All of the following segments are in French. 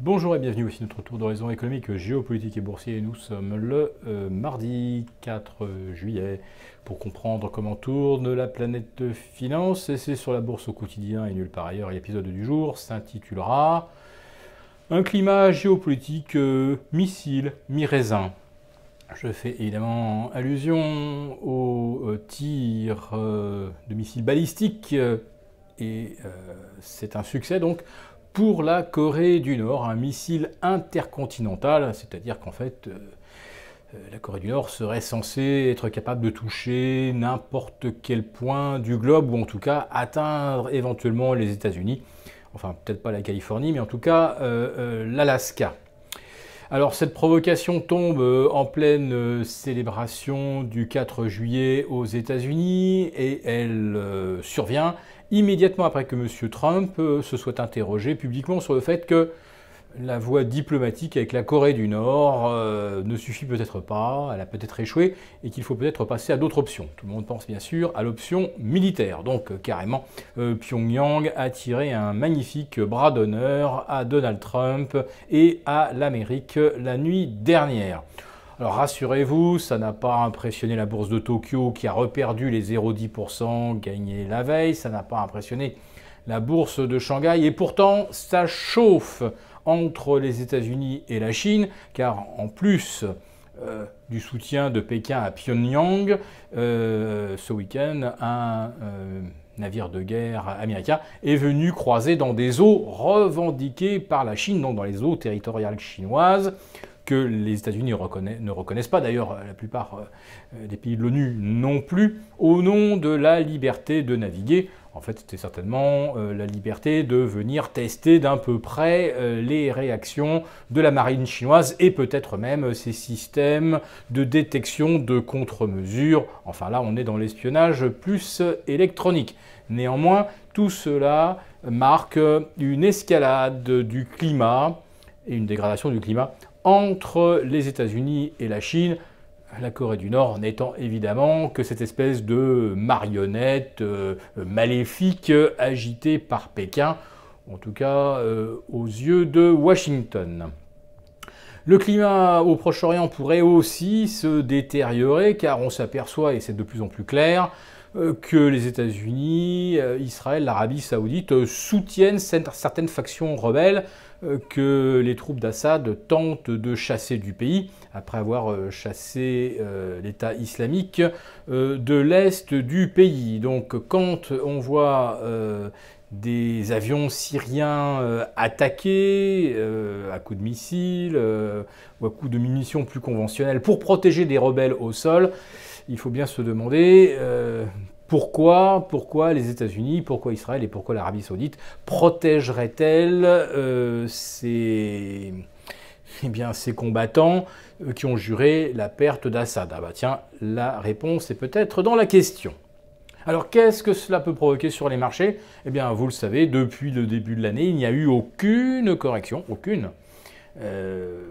Bonjour et bienvenue, voici notre tour d'horizon économique, géopolitique et boursier. Nous sommes le mardi 4 juillet pour comprendre comment tourne la planète finance. Et c'est sur la bourse au quotidien et nulle part ailleurs. L'épisode du jour s'intitulera Un climat géopolitique missile, mi-raisin. Je fais évidemment allusion aux tirs de missiles balistiques et c'est un succès donc pour la Corée du Nord, un missile intercontinental, c'est-à-dire qu'en fait la Corée du Nord serait censée être capable de toucher n'importe quel point du globe, ou en tout cas atteindre éventuellement les États-Unis, enfin peut-être pas la Californie, mais en tout cas l'Alaska. Alors cette provocation tombe en pleine célébration du 4 juillet aux États-Unis et elle survient immédiatement après que M. Trump se soit interrogé publiquement sur le fait que la voie diplomatique avec la Corée du Nord ne suffit peut-être pas, elle a peut-être échoué et qu'il faut peut-être passer à d'autres options. Tout le monde pense bien sûr à l'option militaire. Donc carrément, Pyongyang a tiré un magnifique bras d'honneur à Donald Trump et à l'Amérique la nuit dernière. Alors rassurez-vous, ça n'a pas impressionné la bourse de Tokyo qui a reperdu les 0,10% gagnés la veille, ça n'a pas impressionné la bourse de Shanghai et pourtant ça chauffe entre les États-Unis et la Chine, car en plus du soutien de Pékin à Pyongyang, ce week-end, un navire de guerre américain est venu croiser dans des eaux revendiquées par la Chine, donc dans les eaux territoriales chinoises, que les États-Unis ne reconnaissent pas, d'ailleurs la plupart des pays de l'ONU non plus, au nom de la liberté de naviguer. En fait, c'était certainement la liberté de venir tester d'un peu près les réactions de la marine chinoise et peut-être même ses systèmes de détection de contre-mesures. Enfin là, on est dans l'espionnage plus électronique. Néanmoins, tout cela marque une escalade du climat et une dégradation du climat entre les États-Unis et la Chine, la Corée du Nord n'étant évidemment que cette espèce de marionnette maléfique agitée par Pékin, en tout cas aux yeux de Washington. Le climat au Proche-Orient pourrait aussi se détériorer car on s'aperçoit, et c'est de plus en plus clair, que les États-Unis, Israël, l'Arabie Saoudite soutiennent certaines factions rebelles que les troupes d'Assad tentent de chasser du pays, après avoir chassé l'État islamique de l'Est du pays. Donc quand on voit des avions syriens attaqués à coups de missiles ou à coups de munitions plus conventionnelles pour protéger des rebelles au sol, il faut bien se demander pourquoi les États-Unis, pourquoi Israël et pourquoi l'Arabie Saoudite protégeraient-elles ces combattants qui ont juré la perte d'Assad? Ah bah tiens, la réponse est peut-être dans la question. Alors qu'est-ce que cela peut provoquer sur les marchés? Eh bien, vous le savez, depuis le début de l'année, il n'y a eu aucune correction, aucune.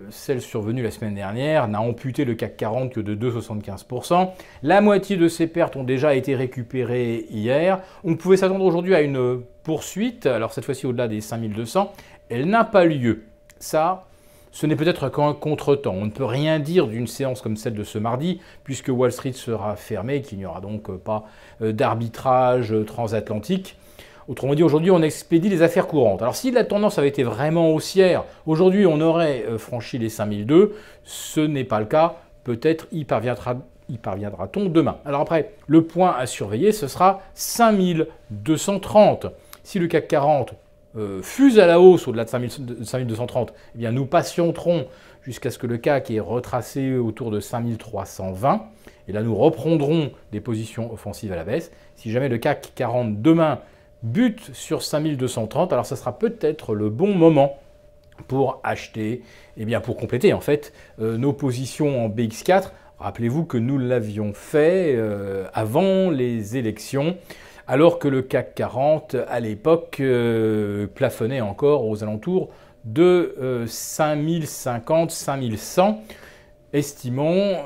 Celle survenue la semaine dernière n'a amputé le CAC 40 que de 2,75%. La moitié de ces pertes ont déjà été récupérées hier. On pouvait s'attendre aujourd'hui à une poursuite, alors cette fois-ci au-delà des 5200. Elle n'a pas lieu. Ça, ce n'est peut-être qu'un contretemps. On ne peut rien dire d'une séance comme celle de ce mardi, puisque Wall Street sera fermée et qu'il n'y aura donc pas d'arbitrage transatlantique. Autrement dit, aujourd'hui, on expédie les affaires courantes. Alors, si la tendance avait été vraiment haussière, aujourd'hui, on aurait franchi les 5002. Ce n'est pas le cas. Peut-être y parviendra-t-on demain. Alors après, le point à surveiller, ce sera 5230. Si le CAC 40 fuse à la hausse au-delà de 5230, eh bien, nous patienterons jusqu'à ce que le CAC ait retracé autour de 5320. Et là, nous reprendrons des positions offensives à la baisse. Si jamais le CAC 40 demain bute sur 5230, alors ça sera peut-être le bon moment pour acheter, et bien pour compléter en fait nos positions en BX4. Rappelez-vous que nous l'avions fait avant les élections, alors que le CAC 40 à l'époque plafonnait encore aux alentours de 5050, 5100. estimant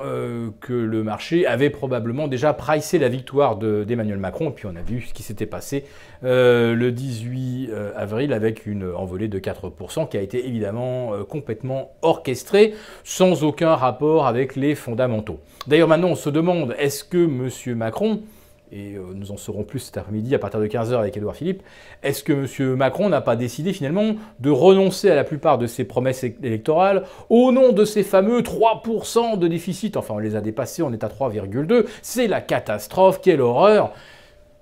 que le marché avait probablement déjà pricé la victoire d'Emmanuel Macron. Et puis on a vu ce qui s'était passé le 18 avril avec une envolée de 4% qui a été évidemment complètement orchestrée, sans aucun rapport avec les fondamentaux. D'ailleurs maintenant on se demande, est-ce que M. Macron, et nous en saurons plus cet après-midi à partir de 15 h avec Édouard Philippe, est-ce que M. Macron n'a pas décidé finalement de renoncer à la plupart de ses promesses électorales au nom de ces fameux 3% de déficit? Enfin, on les a dépassés, on est à 3,2. C'est la catastrophe, quelle horreur!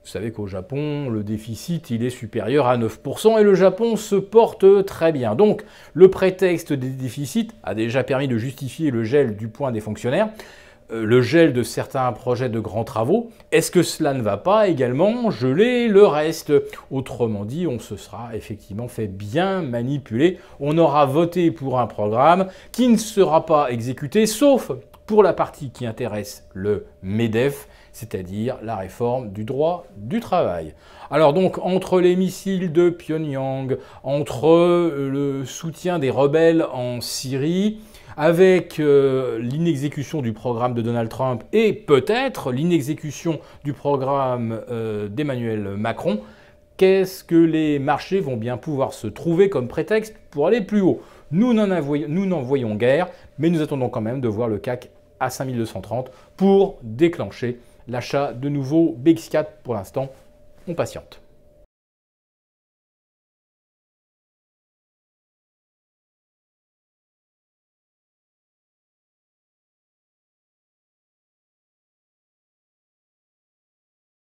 Vous savez qu'au Japon, le déficit, il est supérieur à 9% et le Japon se porte très bien. Donc, le prétexte des déficits a déjà permis de justifier le gel du point des fonctionnaires, le gel de certains projets de grands travaux. Est-ce que cela ne va pas également geler le reste? Autrement dit, on se sera effectivement fait bien manipuler. On aura voté pour un programme qui ne sera pas exécuté, sauf pour la partie qui intéresse le MEDEF, c'est-à-dire la réforme du droit du travail. Alors donc, entre les missiles de Pyongyang, entre le soutien des rebelles en Syrie, avec l'inexécution du programme de Donald Trump et peut-être l'inexécution du programme d'Emmanuel Macron, qu'est-ce que les marchés vont bien pouvoir se trouver comme prétexte pour aller plus haut? Nous n'en voyons guère, mais nous attendons quand même de voir le CAC à 5230 pour déclencher l'achat de nouveaux BX4. Pour l'instant, on patiente.